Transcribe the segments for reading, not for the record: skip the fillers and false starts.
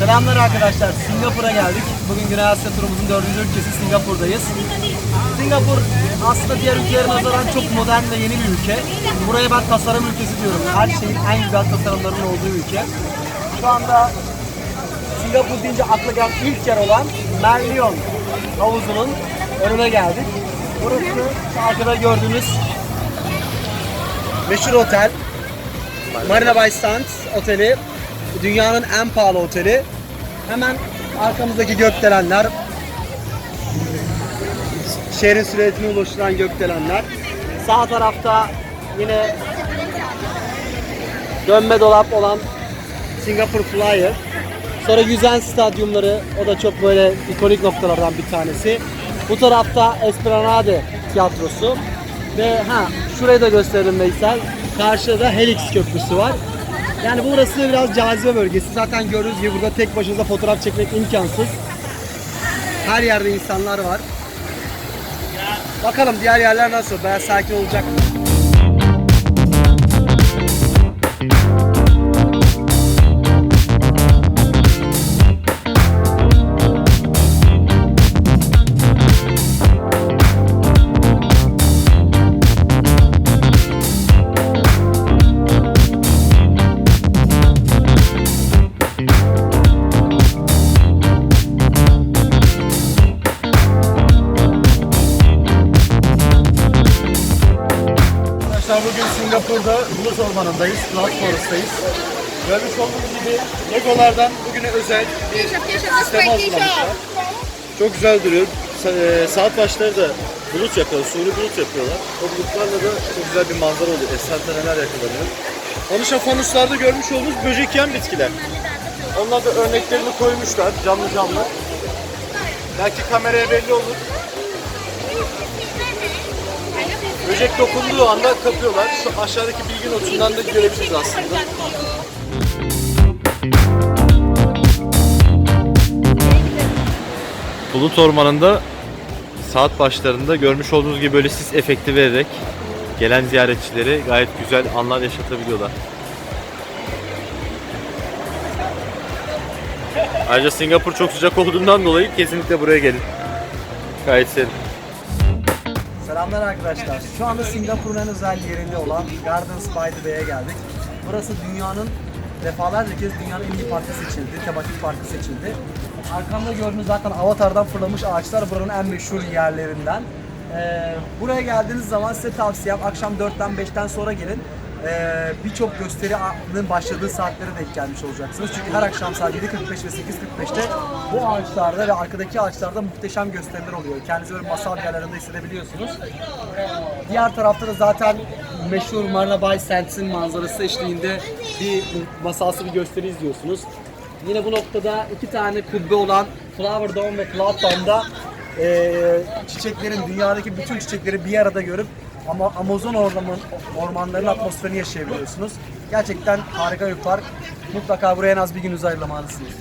Selamlar arkadaşlar, Singapur'a geldik. Bugün Güney Asya turumuzun 4. ülkesi Singapur'dayız. Singapur aslında diğer ülkelere nazaran çok modern ve yeni bir ülke. Buraya ben tasarım ülkesi diyorum. Her şeyin en güzel tasarımlarının olduğu ülke. Şu anda Singapur deyince akla gelen ilk yer olan Merlion havuzunun önüne geldik. Burası şu arkada gördüğünüz meşhur otel. Marina Bay Sands Oteli. Dünyanın en pahalı oteli. Hemen arkamızdaki gökdelenler, şehrin silüetine oluşturan gökdelenler. Sağ tarafta yine dönme dolap olan Singapore Flyer. Sonra yüzen stadyumları, o da çok böyle ikonik noktalardan bir tanesi. Bu tarafta Esplanade tiyatrosu ve şurayı da gösterelim Veysel. Karşıda da Helix Köprüsü var. Yani burası biraz cazibe bölgesi. Zaten gördüğünüz gibi burada tek başınıza fotoğraf çekmek imkansız. Her yerde insanlar var. Bakalım diğer yerler nasıl? Bayağı sakin olacak. Bugün Singapur'da Bulut Ormanı'ndayız, Cloud Forest'tayız. Görmüş olduğunuz gibi Legolardan bugüne özel bir sistem hazırlamışlar. Çok güzel duruyor. Saat başları da bulut yapıyor, suni bulut yapıyorlar. O bulutlarla da çok güzel bir manzara oluyor. Efsaneler yakalanıyor. Onun için fanuslarda görmüş olduğunuz böcek yiyen bitkiler. Onlar da örneklerini koymuşlar canlı canlı. Belki kameraya belli olur. Böcek dokunduğu anda kapıyorlar. Şu aşağıdaki bilgi notundan da görebiliriz aslında. Bulut Ormanı'nda saat başlarında görmüş olduğunuz gibi böyle sis efekti vererek gelen ziyaretçileri gayet güzel anlar yaşatabiliyorlar. Ayrıca Singapur çok sıcak olduğundan dolayı kesinlikle buraya gelin. Gayet serin. Selamlar arkadaşlar. Şu anda Singapur'un en özel yerinde olan Gardens by the Bay'e geldik. Burası dünyanın defalarca kez dünyanın en iyi parkı seçildi, tematik parkı seçildi. Arkamda gördüğünüz zaten Avatar'dan fırlamış ağaçlar buranın en meşhur yerlerinden. Buraya geldiğiniz zaman size tavsiyem akşam 4'ten 5'ten sonra gelin. Birçok gösterinin başladığı saatlere denk gelmiş olacaksınız. Çünkü her akşam saat 7.45 ve 8.45'te bu ağaçlarda ve arkadaki ağaçlarda muhteşem gösteriler oluyor. Kendinizi böyle masal yerlerinde hissedebiliyorsunuz. Diğer tarafta da zaten meşhur Marina Bay Sands'in manzarası eşliğinde bir masalsı bir gösteri izliyorsunuz. Yine bu noktada iki tane kubbe olan Flower Dome ve Cloud Dome'da çiçeklerin, dünyadaki bütün çiçekleri bir arada görüp ama Amazon ormanlarının atmosferini yaşayabiliyorsunuz. Gerçekten harika bir park. Mutlaka buraya en az bir gününüzü ayırmalısınız.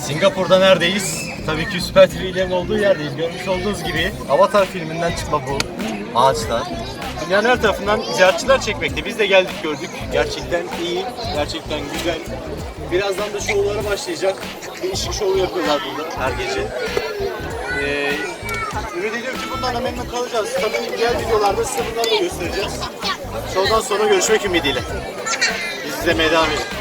Singapur'da neredeyiz? Tabii ki Süper TV'lerin olduğu yerdeyiz. Görmüş olduğunuz gibi Avatar filminden çıkma bu ağaçlar. Dünyanın her tarafından ziyaretçiler çekmekte. Biz de geldik gördük. Gerçekten iyi, gerçekten güzel. Birazdan da şovlara başlayacak. Bir ışık şovu yapıyorlar burada her gece. Ümit ediyorum ki bundan da memnun kalacağız. Tabii diğer videolarda size bunları da göstereceğiz. Şovdan sonra görüşmek ümidiyle. Biz izlemeye devam edeceğiz.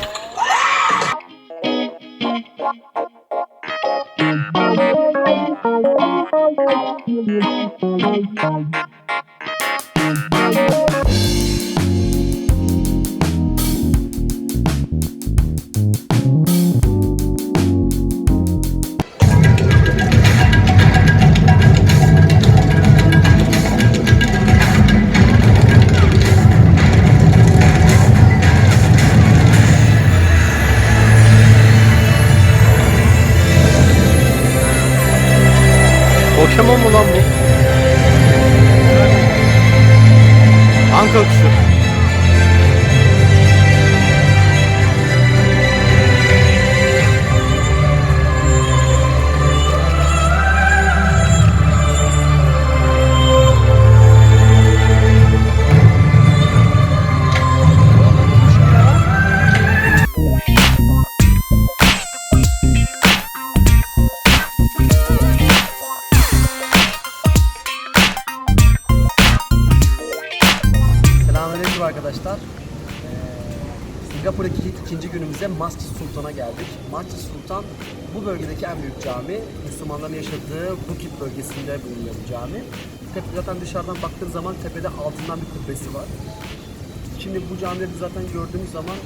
Pokemon mu lan bu? Anka kuşu. Singapur'daki ikinci günümüze Masjid Sultan'a geldik. Masjid Sultan bu bölgedeki en büyük cami. Müslümanların yaşadığı Bukit bölgesinde bulunuyor bu cami. Zaten dışarıdan baktığın zaman tepede altından bir kubbesi var. Şimdi bu camileri zaten gördüğümüz zaman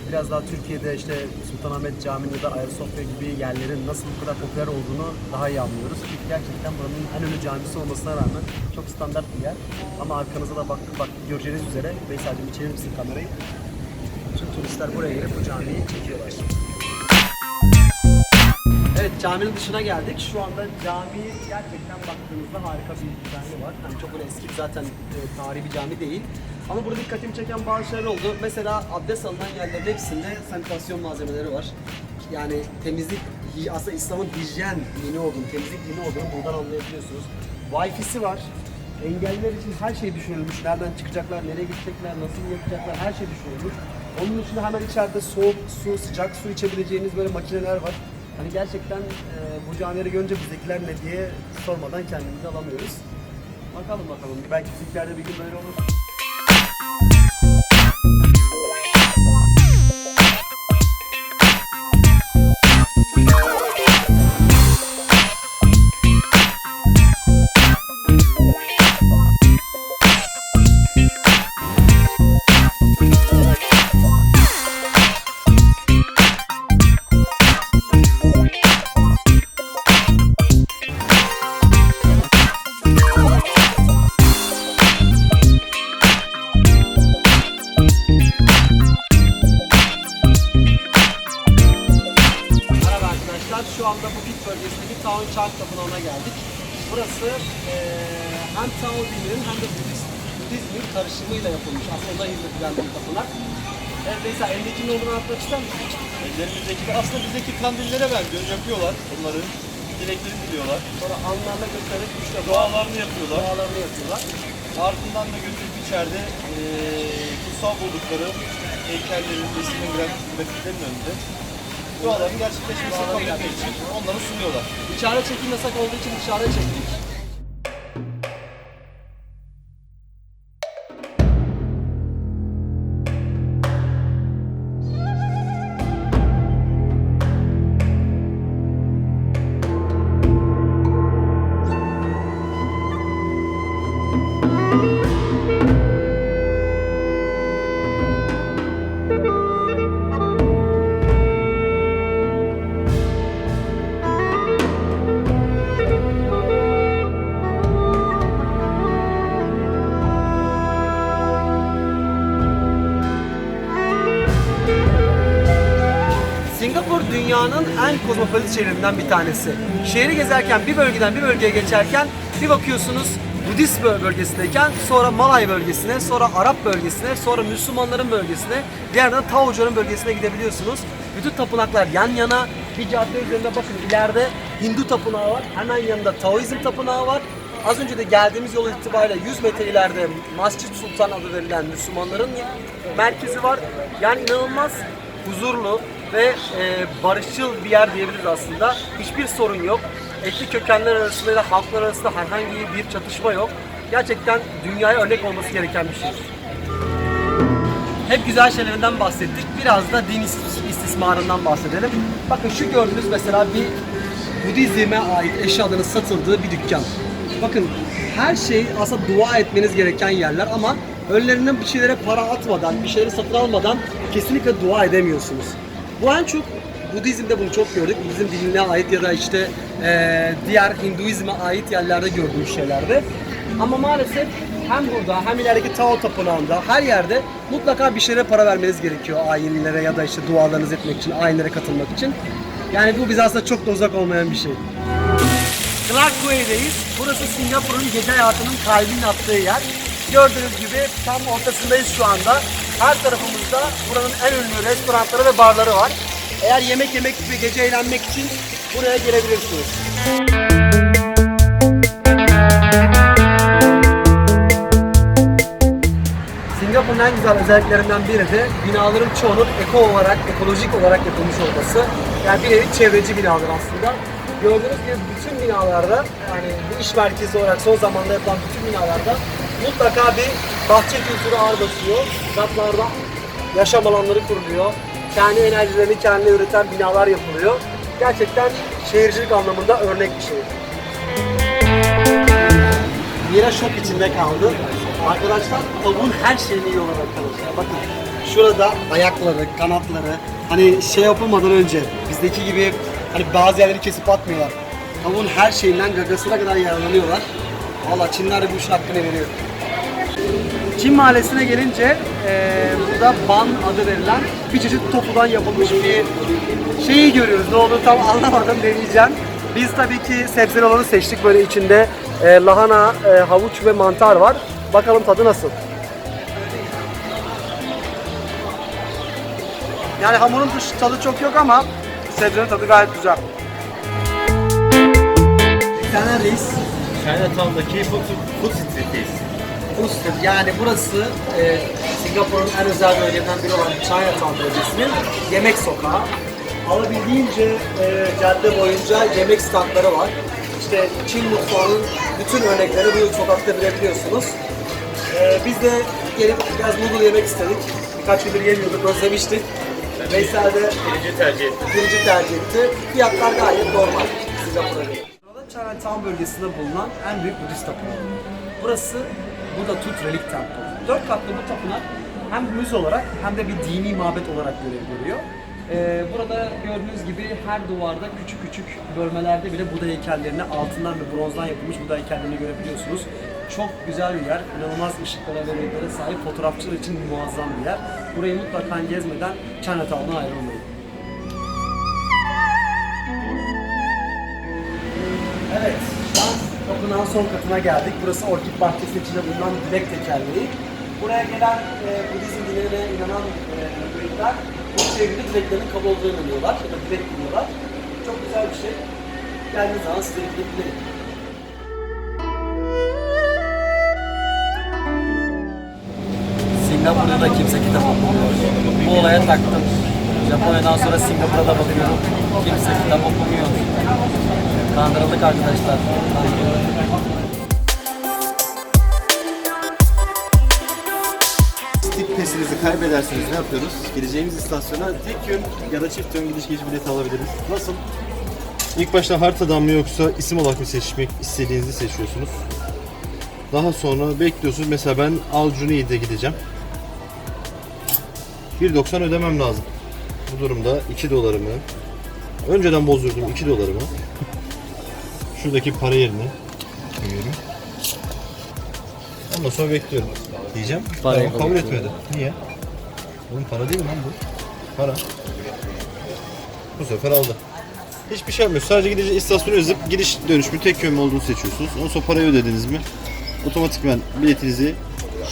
biraz daha Türkiye'de işte Sultanahmet Camii ya da Ayasofya gibi yerlerin nasıl bu kadar popüler olduğunu daha iyi anlıyoruz. Çünkü gerçekten buranın en ünlü camisi olmasına rağmen çok standart bir yer. Ama arkanıza da bak göreceğiniz üzere, Veysel'cim içerir misin kamerayı? Bütün turistler buraya gelip bu camiyi çekiyorlar. Evet, caminin dışına geldik. Şu anda cami gerçekten baktığınızda harika bir dizaynı var. Yani çok böyle eski zaten tarihi bir cami değil. Ama burada dikkatimi çeken bazı şeyler oldu. Mesela abdest alınan yerlerin hepsinde sanitasyon malzemeleri var. Yani temizlik, aslında İslam'ın hijyen dini olduğunu, temizlik dini olduğunu buradan anlayabiliyorsunuz. Wi-Fi'si var. Engelliler için her şey düşünülmüş. Nereden çıkacaklar, nereye gidecekler, nasıl yapacaklar, her şey düşünülmüş. Onun dışında hemen içeride soğuk su, sıcak su içebileceğiniz böyle makineler var. Hani gerçekten bu camileri görünce bizdekiler ne diye sormadan kendimizi alamıyoruz. Bakalım. Belki bizimkilerde bir gün böyle olur. Şu anda Bukit bölgesindeki Taoyuan Chart Tapınağı'na geldik. Burası hem Tao dininin hem de Budizmin karışımıyla yapılmış. Aslında ona hizmet bir tapınak. Evet, mesela elindekinin olduğunu anlatmak ister misin? Ellerimizdeki aslında bizdeki kandillere benziyor. Yapıyorlar bunları. Dileklerini diliyorlar. Sonra anlarına göstererek işte Dualarını yapıyorlar. Ardından da götürüp içeride kutsal buldukları heykellerin, resimlerin, grafiklerin önünde duaların gerçekleşmesini kabul etmek için onları sunuyorlar. İçeride çekim yasak olduğu için dışarıda çektik. Singapur dünyanın en kozmopolit şehirlerinden bir tanesi. Şehri gezerken bir bölgeden bir bölgeye geçerken bir bakıyorsunuz Budist bölgesindeyken sonra Malay bölgesine, sonra Arap bölgesine, sonra Müslümanların bölgesine, bir yerden Taocuların bölgesine gidebiliyorsunuz. Bütün tapınaklar yan yana, bir cadde üzerinde bakın ileride Hindu tapınağı var, hemen yanında Taoizm tapınağı var. Az önce de geldiğimiz yol itibariyle 100 metre ileride Masjid Sultan adı verilen Müslümanların merkezi var. Yani inanılmaz huzurlu ve barışçıl bir yer diyebiliriz aslında. Hiçbir sorun yok. Etnik kökenler arasında ya da halklar arasında herhangi bir çatışma yok. Gerçekten dünyaya örnek olması gereken bir şey. Hep güzel şeylerinden bahsettik. Biraz da din istismarından bahsedelim. Bakın şu gördüğünüz mesela bir Budizm'e ait eşyaların satıldığı bir dükkan. Bakın her şey aslında dua etmeniz gereken yerler ama önlerinden bir şeylere para atmadan, bir şeyleri satın almadan kesinlikle dua edemiyorsunuz. Bu en çok Budizm'de bunu çok gördük. Budizm dinine ait ya da işte diğer Hinduizm'e ait yerlerde gördüğümüz şeylerde. Ama maalesef hem burada hem ilerideki Tao Tapınağı'nda her yerde mutlaka bir şeylere para vermeniz gerekiyor ayinlere ya da işte dualarınızı etmek için, ayinlere katılmak için. Yani bu bize aslında çok da uzak olmayan bir şey. Clarke Quay'deyiz. Burası Singapur'un gece hayatının kalbinin attığı yer. Gördüğünüz gibi tam ortasındayız şu anda. Her tarafımızda buranın en ünlü restoranları ve barları var. Eğer yemek yemek ve gece eğlenmek için buraya gelebilirsiniz. Singapur'un en güzel özelliklerinden biri de binaların çoğunun ekolojik olarak yapılmış olması. Yani bir nevi çevreci binalar aslında. Gördüğünüz gibi bütün binalarda, yani bu iş merkezi olarak son zamanlarda yapılan bütün binalarda mutlaka bir bahçe kültürü ağır basıyor. Katlarda yaşam alanları kuruluyor. Kendi enerjilerini kendine üreten binalar yapılıyor. Gerçekten şehircilik anlamında örnek bir şehir. Mira şok içinde kaldı. Arkadaşlar tavuğun her şeyini yiyorlar arkadaşlar. Bakın şurada ayakları, kanatları, hani şey yapılmadan önce bizdeki gibi hani bazı yerleri kesip atmıyorlar. Tavuğun her şeyinden gagasına kadar yararlanıyorlar. Valla Çinler de bu işin hakkını veriyor. Çin mahallesine gelince burada ban adı verilen bir çeşit tofudan yapılmış bir şeyi görüyoruz. Ne olduğunu tam anlamadım, deneyeceğim. Biz tabii ki sebzeli olanı seçtik. Böyle içinde lahana, havuç ve mantar var. Bakalım tadı nasıl? Yani hamurun tadı çok yok ama sebzenin tadı gayet güzel. Sen neredeyiz? Chinatown'daki Food Street'teyiz. Yani burası Singapur'un en özel bölgelerinden biri olan Chinatown bölgesinin yemek sokağı. Alabildiğince cadde boyunca yemek standları var. İşte Çin mutfağının bütün örnekleri bu sokakta görebiliyorsunuz. Biz de gelip biraz noodle yemek istedik. Birkaç gündür yemiyorduk, özlemiştik. Veysel de birinci tercih etti. Fiyatlar gayet normal Singapur'a göre. Burada Chinatown bölgesinde bulunan en büyük Budist tapınağı. Burası Buddha Tooth Relic Temple. 4 katlı bu tapınak hem müze olarak hem de bir dini mabet olarak görev görüyor. Burada gördüğünüz gibi her duvarda küçük küçük bölmelerde bile Buda heykellerini altından ve bronzdan yapılmış Buda heykellerini görebiliyorsunuz. Çok güzel bir yer, inanılmaz ışıklara ve renklere sahip, fotoğrafçılar için muazzam bir yer. Burayı mutlaka gezmeden Chinatown'a ayrılmayın. Evet, şu an tapınağın son katına geldik. Burası Orkid Bahçesi içinde bulunan dilek tekerleği. Buraya gelen Budizm dinine inanan müritler bu şehirde dileklerinin kabul olduğunu inanıyorlar ya da dilek diliyorlar. Çok güzel bir şey. Geldiğiniz zaman size dilek dileyin. Singapur'da da kimse kitap okumuyor. Bu olaya taktım. Japonya'dan sonra Singapur'a da bakıyorum. Kimse kitap okumuyor. Kandırıldık arkadaşlar. Stick Pass'inizi kaybederseniz ne yapıyoruz? Gideceğimiz istasyona tek yön ya da çift yön gidiş geliş bileti alabiliriz. Nasıl? İlk başta haritadan mı yoksa isim olarak mı seçmek istediğinizi seçiyorsunuz. Daha sonra bekliyorsunuz. Mesela ben Al Junaid'e gideceğim. 1.90 ödemem lazım. Bu durumda 2 dolarımı önceden bozdurdum 2 dolarımı şuradaki para yerine koyuyorum. Ondan sonra bekliyorum diyeceğim. Parayı Tamam, kabul etmedi. Niye? Oğlum para değil mi lan bu? Para. Bu sefer aldı. Hiçbir şey yapmıyor. Sadece gideceği istasyonu yazıp gidiş dönüş mü tek yön mü olduğunu seçiyorsunuz. Ondan sonra parayı ödediniz mi? Otomatikman biletinizi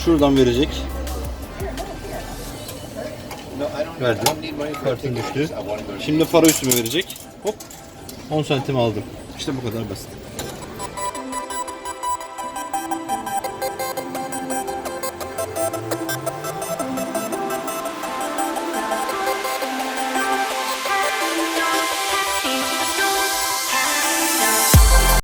şuradan verecek. Verdim. Kartın düştü. Şimdi para üstüme verecek. Hop. 10 santim aldım. İşte bu kadar basit.